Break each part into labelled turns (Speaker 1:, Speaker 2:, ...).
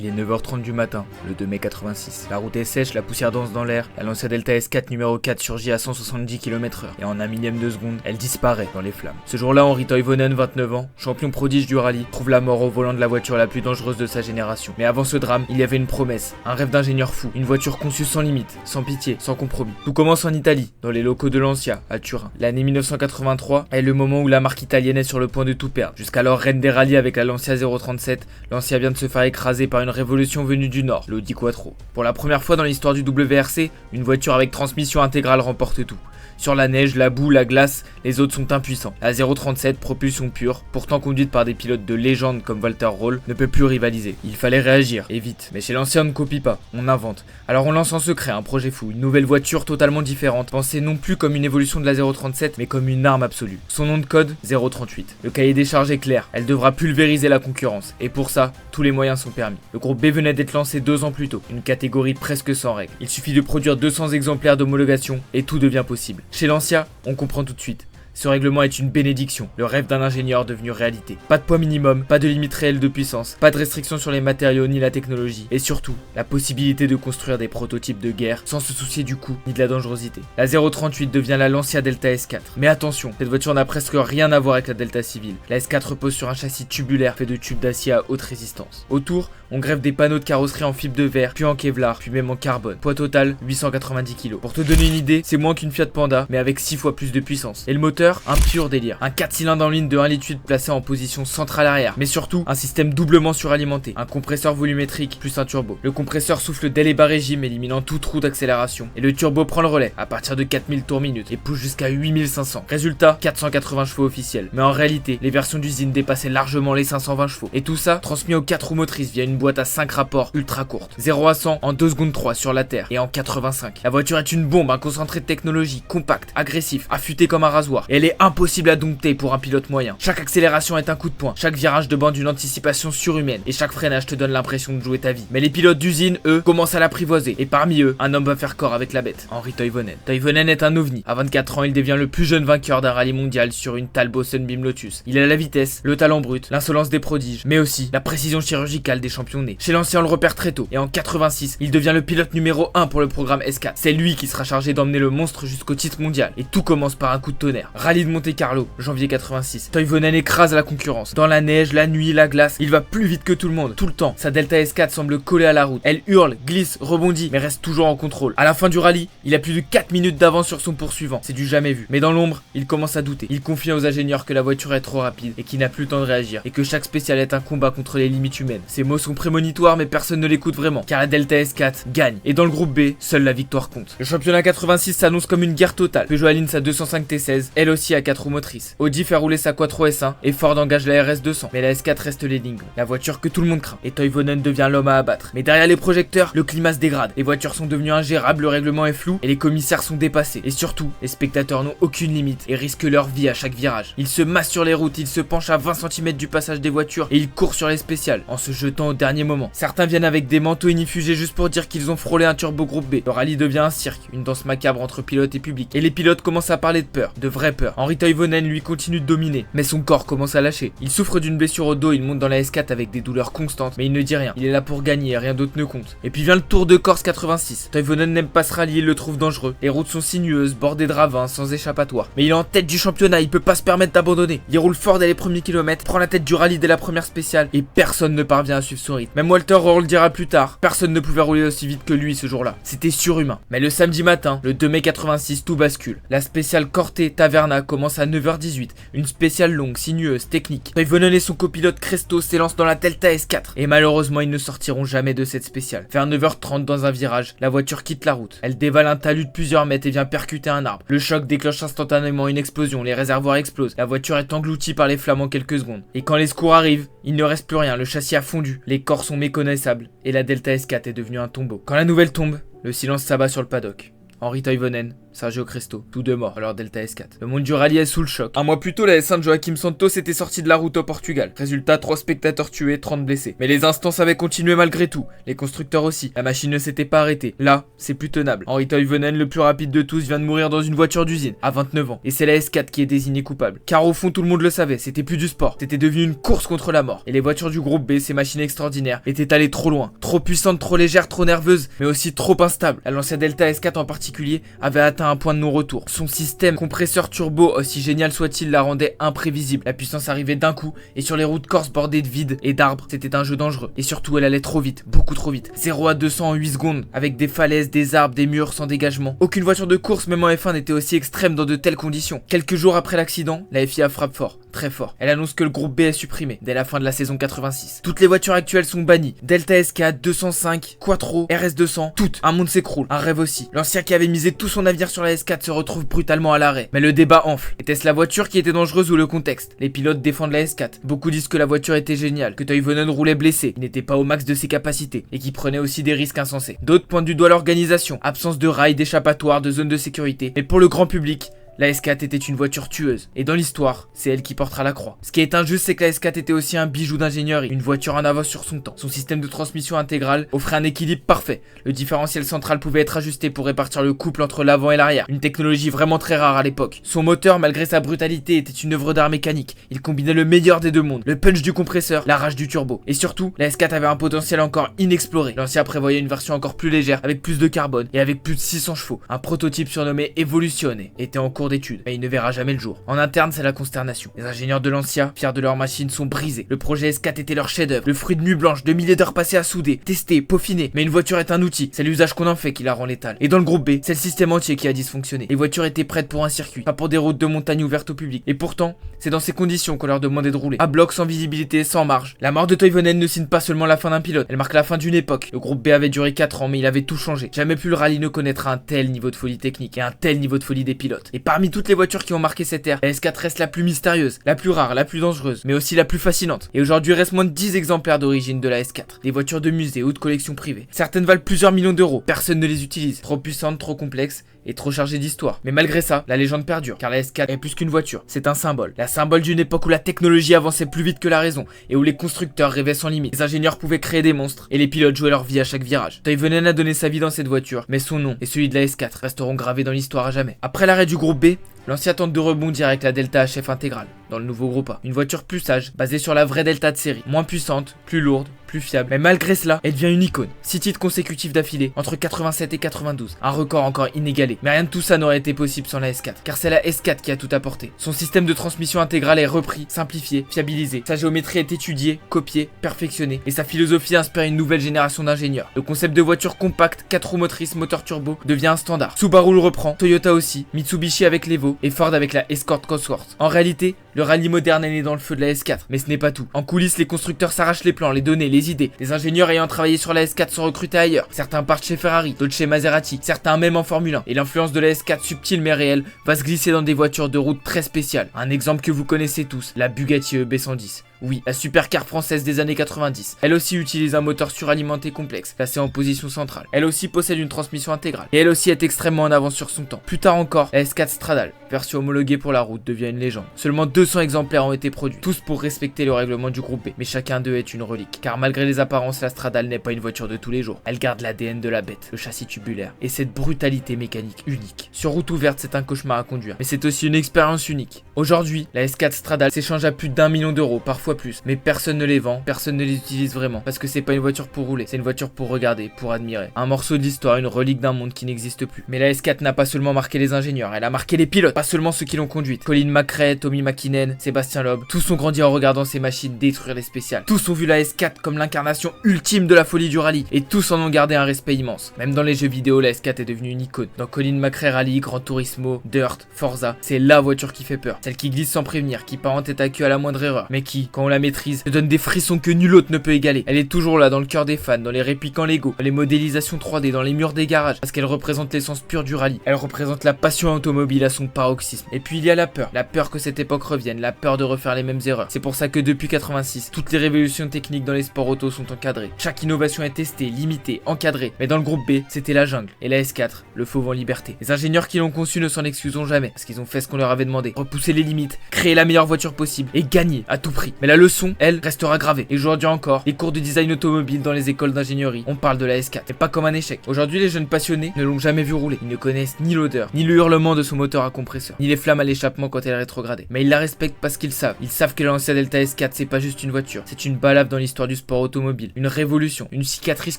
Speaker 1: Il est 9h30 du matin, le 2 mai 86. La route est sèche, la poussière danse dans l'air. La Lancia Delta S4 numéro 4 surgit à 170 km/h et en un millième de seconde, elle disparaît dans les flammes. Ce jour-là, Henri Toivonen, 29 ans, champion prodige du rallye, trouve la mort au volant de la voiture la plus dangereuse de sa génération. Mais avant ce drame, il y avait une promesse, un rêve d'ingénieur fou, une voiture conçue sans limite, sans pitié, sans compromis. Tout commence en Italie, dans les locaux de Lancia, à Turin. L'année 1983 est le moment où la marque italienne est sur le point de tout perdre. Jusqu'alors reine des rallyes avec la Lancia 037, Lancia vient de se faire écraser par une révolution venue du Nord, le Audi Quattro. Pour la première fois dans l'histoire du WRC, une voiture avec transmission intégrale remporte tout. Sur la neige, la boue, la glace, les autres sont impuissants. La 037, propulsion pure, pourtant conduite par des pilotes de légende comme Walter Röhrl, ne peut plus rivaliser. Il fallait réagir, et vite. Mais chez Lancia, on ne copie pas, on invente. Alors on lance en secret un projet fou, une nouvelle voiture totalement différente, pensée non plus comme une évolution de la 037, mais comme une arme absolue. Son nom de code, 038. Le cahier des charges est clair, elle devra pulvériser la concurrence. Et pour ça, tous les moyens sont permis. Le groupe B venait d'être lancé 2 ans plus tôt, une catégorie presque sans règles. Il suffit de produire 200 exemplaires d'homologation, et tout devient possible. Chez Lancia, on comprend tout de suite. Ce règlement est une bénédiction, le rêve d'un ingénieur devenu réalité. Pas de poids minimum, pas de limite réelle de puissance, pas de restriction sur les matériaux ni la technologie, et surtout, la possibilité de construire des prototypes de guerre sans se soucier du coût ni de la dangerosité. La 038 devient la Lancia Delta S4. Mais attention, cette voiture n'a presque rien à voir avec la Delta civile. La S4 repose sur un châssis tubulaire fait de tubes d'acier à haute résistance. Autour, on greffe des panneaux de carrosserie en fibre de verre, puis en Kevlar, puis même en carbone. Poids total, 890 kg. Pour te donner une idée, c'est moins qu'une Fiat Panda, mais avec 6 fois plus de puissance. Et le moteur, un pur délire. Un 4 cylindres en ligne de 1,8 litre placé en position centrale arrière. Mais surtout, un système doublement suralimenté. Un compresseur volumétrique plus un turbo. Le compresseur souffle dès les bas régimes, éliminant tout trou d'accélération. Et le turbo prend le relais, à partir de 4000 tours minute, et pousse jusqu'à 8500. Résultat, 480 chevaux officiels. Mais en réalité, les versions d'usine dépassaient largement les 520 chevaux. Et tout ça, transmis aux 4 roues motrices via une boîte à 5 rapports ultra courte. 0 à 100 en 2 secondes 3 sur la terre et en 85. La voiture est une bombe, un concentré de technologie, compact, agressif, affûté comme un rasoir. Et elle est impossible à dompter pour un pilote moyen. Chaque accélération est un coup de poing, chaque virage demande une anticipation surhumaine et chaque freinage te donne l'impression de jouer ta vie. Mais les pilotes d'usine, eux, commencent à l'apprivoiser et parmi eux, un homme va faire corps avec la bête, Henri Toivonen. Toivonen est un ovni. À 24 ans, il devient le plus jeune vainqueur d'un rallye mondial sur une Talbot Sunbeam Lotus. Il a la vitesse, le talent brut, l'insolence des prodiges, mais aussi la précision chirurgicale des champions nés. Chez Lancia, on le repère très tôt et en 86, il devient le pilote numéro 1 pour le programme S4. C'est lui qui sera chargé d'emmener le monstre jusqu'au titre mondial et tout commence par un coup de tonnerre. Rallye de Monte-Carlo, janvier 86. Toivonen écrase la concurrence. Dans la neige, la nuit, la glace, il va plus vite que tout le monde, tout le temps. Sa Delta S4 semble coller à la route. Elle hurle, glisse, rebondit, mais reste toujours en contrôle. À la fin du rallye, il a plus de 4 minutes d'avance sur son poursuivant. C'est du jamais vu. Mais dans l'ombre, il commence à douter. Il confie aux ingénieurs que la voiture est trop rapide et qu'il n'a plus le temps de réagir et que chaque spécial est un combat contre les limites humaines. Ces mots sont prémonitoires mais personne ne l'écoute vraiment car la Delta S4 gagne. Et dans le groupe B, seule la victoire compte. Le championnat 86 s'annonce comme une guerre totale. Peugeot aligne sa 205 T16, elle aussi à 4 roues motrices. Audi fait rouler sa Quattro S1 et Ford engage la RS 200. Mais la S4 reste l'énigme, la voiture que tout le monde craint. Et Toivonen devient l'homme à abattre. Mais derrière les projecteurs, le climat se dégrade. Les voitures sont devenues ingérables, le règlement est flou et les commissaires sont dépassés. Et surtout, les spectateurs n'ont aucune limite et risquent leur vie à chaque virage. Ils se massent sur les routes, ils se penchent à 20 cm du passage des voitures et ils courent sur les spéciales en se jetant au dernier moment. Certains viennent avec des manteaux inifugés juste pour dire qu'ils ont frôlé un turbo groupe B. Le rallye devient un cirque, une danse macabre entre pilote et public. Et les pilotes commencent à parler de peur, de vraie peur. Henri Toivonen lui continue de dominer, mais son corps commence à lâcher. Il souffre d'une blessure au dos, il monte dans la S4 avec des douleurs constantes, mais il ne dit rien. Il est là pour gagner et rien d'autre ne compte. Et puis vient le Tour de Corse 86. Toivonen n'aime pas ce rallye, il le trouve dangereux. Les routes sont sinueuses, bordées de ravins, sans échappatoire. Mais il est en tête du championnat, il peut pas se permettre d'abandonner. Il roule fort dès les premiers kilomètres, prend la tête du rallye dès la première spéciale, et personne ne parvient à suivre son rythme. Même Walter Röhrl dira plus tard, personne ne pouvait rouler aussi vite que lui ce jour-là. C'était surhumain. Mais le samedi matin, le 2 mai 86, tout bascule. La spéciale Corte Taverna commence à 9h18, une spéciale longue, sinueuse, technique. Toivonen et son copilote Cresto s'élancent dans la Delta S4. Et malheureusement, ils ne sortiront jamais de cette spéciale. Vers 9h30 dans un virage, la voiture quitte la route. Elle dévale un talus de plusieurs mètres et vient percuter un arbre. Le choc déclenche instantanément une explosion, les réservoirs explosent. La voiture est engloutie par les flammes en quelques secondes. Et quand les secours arrivent, il ne reste plus rien, le châssis a fondu, les corps sont méconnaissables et la Delta S4 est devenue un tombeau. Quand la nouvelle tombe, le silence s'abat sur le paddock. Henri Toivonen Sergio Cresto, tous deux morts à leur Delta S4. Le monde du rallye est sous le choc. Un mois plus tôt, la S1 de Joaquim Santos était sortie de la route au Portugal. Résultat, 3 spectateurs tués, 30 blessés. Mais les instances avaient continué malgré tout. Les constructeurs aussi. La machine ne s'était pas arrêtée. Là, c'est plus tenable. Henri Toivonen, le plus rapide de tous, vient de mourir dans une voiture d'usine, à 29 ans. Et c'est la S4 qui est désignée coupable. Car au fond, tout le monde le savait, c'était plus du sport. C'était devenu une course contre la mort. Et les voitures du groupe B, ces machines extraordinaires, étaient allées trop loin. Trop puissantes, trop légères, trop nerveuses, mais aussi trop instables. La Lancia Delta S4 en particulier avait atteint un point de non-retour. Son système compresseur turbo, aussi génial soit-il, la rendait imprévisible. La puissance arrivait d'un coup, et sur les routes corses bordées de vide et d'arbres, c'était un jeu dangereux. Et surtout, elle allait trop vite, beaucoup trop vite. 0 à 200 en 8 secondes, avec des falaises, des arbres, des murs sans dégagement. Aucune voiture de course, même en F1, n'était aussi extrême dans de telles conditions. Quelques jours après l'accident, la FIA frappe fort, très fort. Elle annonce que le groupe B est supprimé dès la fin de la saison 86. Toutes les voitures actuelles sont bannies. Delta S4, 205, Quattro, RS200, toutes. Un monde s'écroule, un rêve aussi. L'ancien qui avait misé tout son avenir sur la S4 se retrouve brutalement à l'arrêt. Mais le débat enfle. Était-ce la voiture qui était dangereuse ou le contexte? Les pilotes défendent la S4. Beaucoup disent que la voiture était géniale, que Toivonen roulait blessé, il n'était pas au max de ses capacités et qu'il prenait aussi des risques insensés. D'autres pointent du doigt l'organisation, absence de rails, d'échappatoires, de zones de sécurité. Mais pour le grand public, la S4 était une voiture tueuse. Et dans l'histoire, c'est elle qui portera la croix. Ce qui est injuste, c'est que la S4 était aussi un bijou d'ingénierie, une voiture en avance sur son temps. Son système de transmission intégrale offrait un équilibre parfait. Le différentiel central pouvait être ajusté pour répartir le couple entre l'avant et l'arrière. Une technologie vraiment très rare à l'époque. Son moteur, malgré sa brutalité, était une œuvre d'art mécanique. Il combinait le meilleur des deux mondes. Le punch du compresseur, la rage du turbo. Et surtout, la S4 avait un potentiel encore inexploré. L'ancien prévoyait une version encore plus légère, avec plus de carbone et avec plus de 600 chevaux. Un prototype surnommé Evoluzione était en cours d'étude, mais il ne verra jamais le jour. En interne, c'est la consternation. Les ingénieurs de Lancia, fiers de leur machine, sont brisés. Le projet S4 était leur chef-d'œuvre, le fruit de nuits blanches, de milliers d'heures passées à souder, tester, peaufiner. Mais une voiture est un outil, c'est l'usage qu'on en fait qui la rend létale. Et dans le groupe B, c'est le système entier qui a dysfonctionné. Les voitures étaient prêtes pour un circuit, pas pour des routes de montagne ouvertes au public. Et pourtant, c'est dans ces conditions qu'on leur demandait de rouler. À bloc, sans visibilité, sans marge. La mort de Toivonen ne signe pas seulement la fin d'un pilote, elle marque la fin d'une époque. Le groupe B avait duré 4 ans, mais il avait tout changé. Jamais plus le rallye ne connaîtra un tel niveau de folie technique et un tel niveau de folie des pilotes. Et parmi toutes les voitures qui ont marqué cette ère, la S4 reste la plus mystérieuse, la plus rare, la plus dangereuse, mais aussi la plus fascinante. Et aujourd'hui, il reste moins de 10 exemplaires d'origine de la S4. Des voitures de musée ou de collection privée. Certaines valent plusieurs millions d'euros. Personne ne les utilise. Trop puissantes, trop complexes et trop chargées d'histoire. Mais malgré ça, la légende perdure, car la S4 est plus qu'une voiture. C'est un symbole. La symbole d'une époque où la technologie avançait plus vite que la raison et où les constructeurs rêvaient sans limite. Les ingénieurs pouvaient créer des monstres et les pilotes jouaient leur vie à chaque virage. Toivonen a donné sa vie dans cette voiture, mais son nom et celui de la S4 resteront gravés dans l'histoire à jamais. Après l'arrêt du groupe B, l'ancien tente de rebondir avec la Delta HF intégrale, dans le nouveau groupe A. Une voiture plus sage, basée sur la vraie Delta de série. Moins puissante, plus lourde, plus fiable. Mais malgré cela, elle devient une icône. 6 titres consécutifs d'affilée, entre 87 et 92. Un record encore inégalé. Mais rien de tout ça n'aurait été possible sans la S4. Car c'est la S4 qui a tout apporté. Son système de transmission intégrale est repris, simplifié, fiabilisé. Sa géométrie est étudiée, copiée, perfectionnée. Et sa philosophie inspire une nouvelle génération d'ingénieurs. Le concept de voiture compacte, 4 roues motrices, moteur turbo, devient un standard. Subaru le reprend, Toyota aussi, Mitsubishi avec l'Evo et Ford avec la Escort Cosworth. En réalité, le rallye moderne est né dans le feu de la S4, mais ce n'est pas tout. En coulisses, les constructeurs s'arrachent les plans, les données, les idées. Les ingénieurs ayant travaillé sur la S4 sont recrutés ailleurs. Certains partent chez Ferrari, d'autres chez Maserati, certains même en Formule 1. Et l'influence de la S4, subtile mais réelle, va se glisser dans des voitures de route très spéciales. Un exemple que vous connaissez tous, la Bugatti EB110. Oui, la supercar française des années 90. Elle aussi utilise un moteur suralimenté complexe, placé en position centrale. Elle aussi possède une transmission intégrale. Et elle aussi est extrêmement en avance sur son temps. Plus tard encore, la S4 Stradale, version homologuée pour la route, devient une légende. Seulement 200 exemplaires ont été produits, tous pour respecter le règlement du groupe B. Mais chacun d'eux est une relique. Car malgré les apparences, la Stradale n'est pas une voiture de tous les jours. Elle garde l'ADN de la bête, le châssis tubulaire, et cette brutalité mécanique unique. Sur route ouverte, c'est un cauchemar à conduire. Mais c'est aussi une expérience unique. Aujourd'hui, la S4 Stradale s'échange à plus d'1 million d'euros, parfois plus. Mais personne ne les vend, personne ne les utilise vraiment. Parce que c'est pas une voiture pour rouler, c'est une voiture pour regarder, pour admirer. Un morceau de l'histoire, une relique d'un monde qui n'existe plus. Mais la S4 n'a pas seulement marqué les ingénieurs, elle a marqué les pilotes, pas seulement ceux qui l'ont conduite. Colin McRae, Tommy McKinnon, Sébastien Loeb, tous ont grandi en regardant ces machines détruire les spéciales. Tous ont vu la S4 comme l'incarnation ultime de la folie du rallye. Et tous en ont gardé un respect immense. Même dans les jeux vidéo, la S4 est devenue une icône. Dans Colin McRae Rally, Gran Turismo, Dirt, Forza, c'est la voiture qui fait peur. Celle qui glisse sans prévenir, qui part en tête à queue à la moindre erreur, mais qui, quand on la maîtrise, te donne des frissons que nul autre ne peut égaler. Elle est toujours là dans le cœur des fans, dans les réplicants Lego, dans les modélisations 3D, dans les murs des garages, parce qu'elle représente l'essence pure du rallye. Elle représente la passion automobile à son paroxysme. Et puis il y a la peur que cette époque revienne, la peur de refaire les mêmes erreurs. C'est pour ça que depuis 86, toutes les révolutions techniques dans les sports auto sont encadrées. Chaque innovation est testée, limitée, encadrée. Mais dans le groupe B, c'était la jungle. Et la S4, le fauve en liberté. Les ingénieurs qui l'ont conçu ne s'en excuseront jamais, parce qu'ils ont fait ce qu'on leur avait demandé. Repousser les limites, créer la meilleure voiture possible, et gagner à tout prix. Mais la leçon, elle, restera gravée. Et aujourd'hui encore, les cours de design automobile dans les écoles d'ingénierie, on parle de la S4. Et pas comme un échec. Aujourd'hui, les jeunes passionnés ne l'ont jamais vu rouler. Ils ne connaissent ni l'odeur, ni le hurlement de son moteur à compresseur, ni les flammes à l'échappement quand elle est rétrogradée. Mais ils la respectent parce qu'ils savent. Ils savent que la Lancia Delta S4, c'est pas juste une voiture. C'est une balafre dans l'histoire du sport automobile. Une révolution. Une cicatrice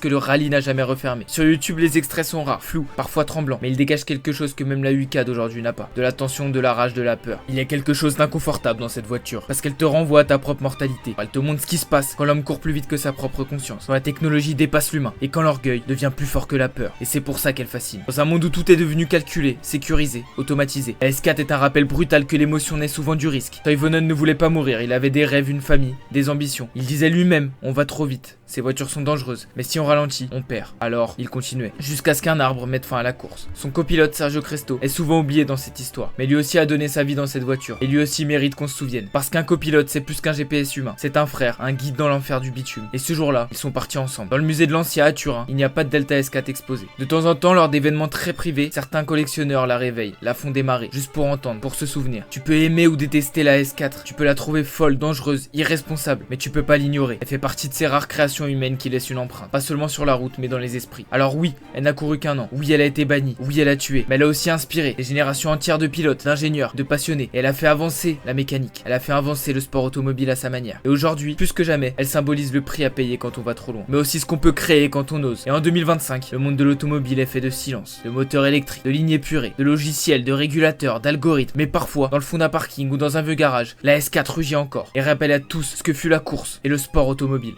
Speaker 1: que le rallye n'a jamais refermée. Sur YouTube, les extraits sont rares, flous, parfois tremblants. Mais ils dégagent quelque chose que même la UK d'aujourd'hui n'a pas. De la tension, de la rage, de la peur. Il y a quelque chose d'inconfortable dans cette voiture. Parce qu'elle te renvoie à ta propre mortalité. Elle te montre ce qui se passe quand l'homme court plus vite que sa propre conscience. Quand la technologie dépasse l'humain. Et quand l'orgueil devient plus fort que la peur. Et c'est pour ça qu'elle fascine. Dans un monde où tout est devenu calculé, sécurisé, automatisé. La S4 est un rappel brutal que l'émotion naît souvent du risque. Toivonen ne voulait pas mourir, il avait des rêves, une famille, des ambitions. Il disait lui-même, on va trop vite, ces voitures sont dangereuses, mais si on ralentit, on perd. Alors, il continuait, jusqu'à ce qu'un arbre mette fin à la course. Son copilote, Sergio Cresto, est souvent oublié dans cette histoire, mais lui aussi a donné sa vie dans cette voiture, et lui aussi mérite qu'on se souvienne. Parce qu'un copilote, c'est plus qu'un GPS humain, c'est un frère, un guide dans l'enfer du bitume. Et ce jour-là, ils sont partis ensemble. Dans le musée de Lancia à Turin, il n'y a pas de Delta S4 exposé. De temps en temps, lors d'événements très privés, certains collectionneurs la réveillent, la font démarrer, juste pour entendre, pour se souvenir. Tu peux aimer ou détester la S4, tu peux la trouver folle, dangereuse, irresponsable, mais tu peux pas l'ignorer. Elle fait partie de ces rares créations humaines qui laissent une empreinte, pas seulement sur la route, mais dans les esprits. Alors oui, elle n'a couru qu'un an, oui elle a été bannie, oui elle a tué, mais elle a aussi inspiré des générations entières de pilotes, d'ingénieurs, de passionnés, et elle a fait avancer la mécanique, elle a fait avancer le sport automobile à sa manière. Et aujourd'hui, plus que jamais, elle symbolise le prix à payer quand on va trop loin, mais aussi ce qu'on peut créer quand on ose. Et en 2025, le monde de l'automobile est fait de silence, de moteurs électriques, de lignes épurées, de logiciels, de régulateurs, d'algorithmes, mais parfois, dans le fond d'un parking ou dans un vieux garage, la S4 rugit encore et rappelle à tous ce que fut la course et le sport automobile.